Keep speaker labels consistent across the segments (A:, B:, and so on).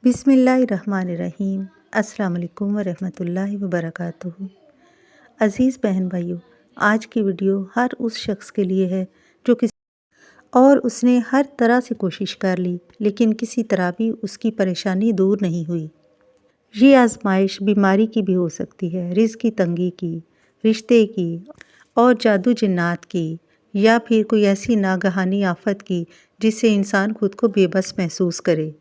A: बिस्मिल्लाहिर्रहमानिर्रहीम। अस्सलाम वालेकुम वरहमतुल्लाहि वबरकातुहू। अज़ीज़ बहन भाइयों, आज की वीडियो हर उस शख्स के लिए है जो उसने हर तरह से कोशिश कर ली लेकिन किसी तरह भी उसकी परेशानी दूर नहीं हुई। ये आजमाइश बीमारी की भी हो सकती है, रिज़्क़ की तंगी की, रिश्ते की और जादू जिन्नात की, या फिर कोई ऐसी नागहानी आफत की जिससे इंसान खुद को बेबस महसूस करे।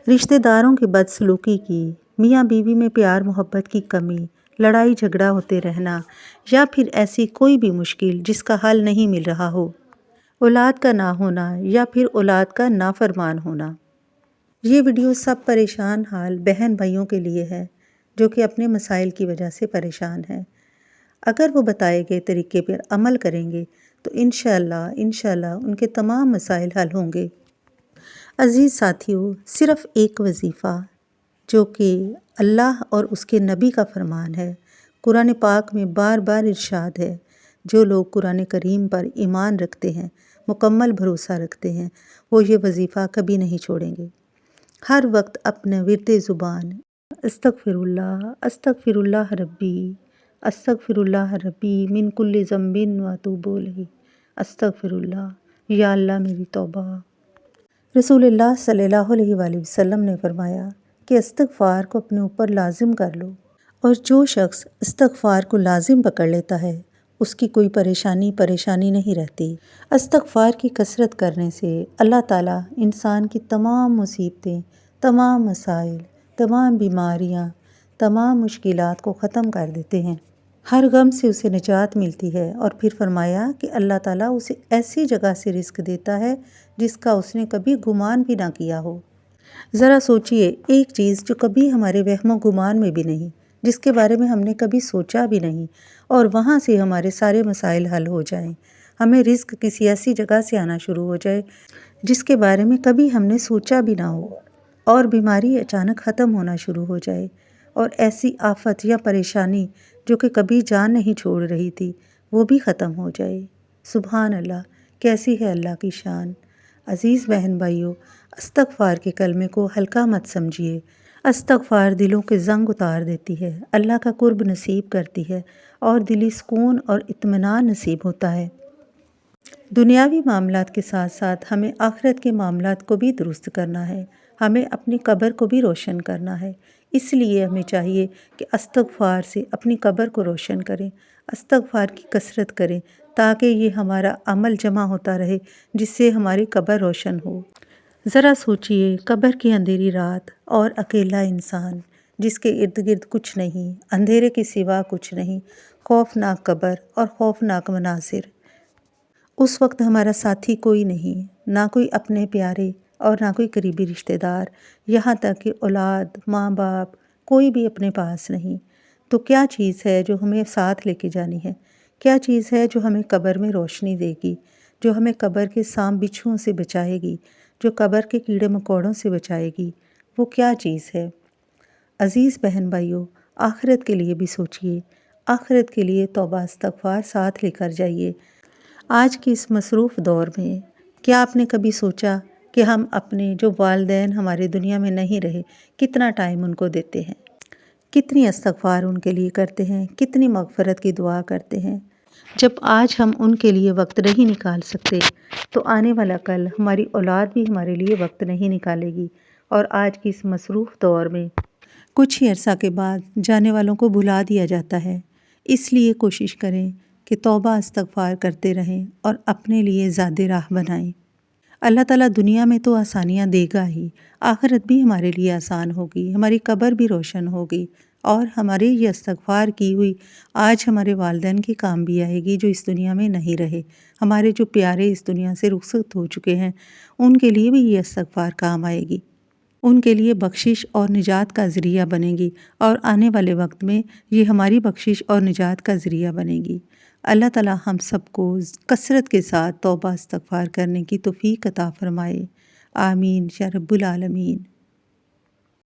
A: रिश्तेदारों की बदसलूकी की, मियाँ बीवी में प्यार मोहब्बत की कमी, लड़ाई झगड़ा होते रहना, या फिर ऐसी कोई भी मुश्किल जिसका हल नहीं मिल रहा हो, औलाद का ना होना या फिर औलाद का नाफरमान होना। ये वीडियो सब परेशान हाल बहन भाइयों के लिए है जो कि अपने मसाइल की वजह से परेशान हैं। अगर वो बताए गए तरीके पर अमल करेंगे तो इंशाअल्लाह उनके तमाम मसाइल हल होंगे। अज़ीज़ साथियों, सिर्फ़ एक वजीफ़ा जो कि अल्लाह और उसके नबी का फरमान है, कुरान पाक में बार बार इरशाद है, जो लोग कुरान करीम पर ईमान रखते हैं, मुकम्मल भरोसा रखते हैं, वो ये वजीफ़ा कभी नहीं छोड़ेंगे। हर वक्त अपने विर्द ज़ुबान अस्तगफिरुल्लाह रब्बी मिन कुल्लि ज़ंबिन व अतूबु इलैहि, अस्तगफिरुल्लाह, या अल्लाह मेरी तौबा। रसूलुल्लाह सल्लल्लाहु अलैहि वसल्लम ने फरमाया कि इस्तिग़फ़ार को अपने ऊपर लाजिम कर लो, और जो शख्स इस्तिग़फ़ार को लाजिम पकड़ लेता है उसकी कोई परेशानी नहीं रहती। इस्तिग़फ़ार की कसरत करने से अल्लाह ताला इंसान की तमाम मुसीबतें, तमाम मसाइल, तमाम बीमारियाँ, तमाम मुश्किलात को ख़त्म कर देते हैं। हर गम से उसे निजात मिलती है। और फिर फरमाया कि अल्लाह ताला उसे ऐसी जगह से रिज़्क़ देता है जिसका उसने कभी गुमान भी ना किया हो। ज़रा सोचिए, एक चीज़ जो कभी हमारे वहमो गुमान में भी नहीं, जिसके बारे में हमने कभी सोचा भी नहीं, और वहाँ से हमारे सारे मसाइल हल हो जाएं। हमें रिज़्क़ किसी ऐसी जगह से आना शुरू हो जाए जिसके बारे में कभी हमने सोचा भी ना हो, और बीमारी अचानक ख़त्म होना शुरू हो जाए, और ऐसी आफत या परेशानी जो कि कभी जान नहीं छोड़ रही थी वो भी ख़त्म हो जाए। सुभान अल्लाह, कैसी है अल्लाह की शान। अज़ीज़ बहन भाइयों, इस्तिग़फ़ार के कलमे को हल्का मत समझिए। इस्तिग़फ़ार दिलों के ज़ंग उतार देती है, अल्लाह का कुर्ब नसीब करती है और दिली सुकून और इत्मीनान नसीब होता है। दुनियावी मामलात के साथ साथ हमें आखिरत के मामलात को भी दुरुस्त करना है, हमें अपनी कब्र को भी रोशन करना है। इसलिए हमें चाहिए कि इस्तिग़फ़ार से अपनी कब्र को रोशन करें, इस्तिग़फ़ार की कसरत करें, ताकि ये हमारा अमल जमा होता रहे जिससे हमारी कब्र रोशन हो। ज़रा सोचिए, कब्र की अंधेरी रात और अकेला इंसान जिसके इर्द गिर्द कुछ नहीं, अंधेरे के सिवा कुछ नहीं, खौफनाक कब्र और खौफनाक मनासिर। उस वक्त हमारा साथी कोई नहीं, ना कोई अपने प्यारे और ना कोई करीबी रिश्तेदार, यहाँ तक कि औलाद, माँ बाप, कोई भी अपने पास नहीं। तो क्या चीज़ है जो हमें साथ लेके जानी है? क्या चीज़ है जो हमें कब्र में रोशनी देगी, जो हमें कब्र के सांप बिच्छुओं से बचाएगी, जो कब्र के कीड़े मकोड़ों से बचाएगी? वो क्या चीज़ है? अज़ीज़ बहन भाइयों, आखिरत के लिए भी सोचिए, आखिरत के लिए तौबा इस्तिग़फ़ार साथ लेकर जाइए। आज के इस मसरूफ़ दौर में क्या आपने कभी सोचा कि हम अपने जो वालिदैन हमारे दुनिया में नहीं रहे, कितना टाइम उनको देते हैं, कितनी इस्तिग़फ़ार उनके लिए करते हैं, कितनी मग़फ़िरत की दुआ करते हैं। जब आज हम उनके लिए वक्त नहीं निकाल सकते तो आने वाला कल हमारी औलाद भी हमारे लिए वक्त नहीं निकालेगी, और आज की इस मसरूफ़ दौर में कुछ ही अरसा के बाद जाने वालों को भुला दिया जाता है। इसलिए कोशिश करें कि तौबा इस्तिग़फ़ार करते रहें और अपने लिए ज़्यादा राह बनाएं। अल्लाह ताला दुनिया में तो आसानियाँ देगा ही, आखिरत भी हमारे लिए आसान होगी, हमारी कब्र भी रोशन होगी, और हमारी ये इस्तिग़फ़ार की हुई आज हमारे वालिदैन के काम भी आएगी जो इस दुनिया में नहीं रहे। हमारे जो प्यारे इस दुनिया से रुख़सत हो चुके हैं उनके लिए भी ये इस्तिग़फ़ार काम आएगी, उनके लिए बख्शिश और निजात का ज़रिया बनेगी, और आने वाले वक्त में ये हमारी बख्शिश और निजात का ज़रिया बनेगी। अल्लाह ताला हम सबको कसरत के साथ तौबा इस्तिग़फ़ार करने की तौफ़ीक़ अता फ़रमाए। आमीन या रब्बुल आलमीन।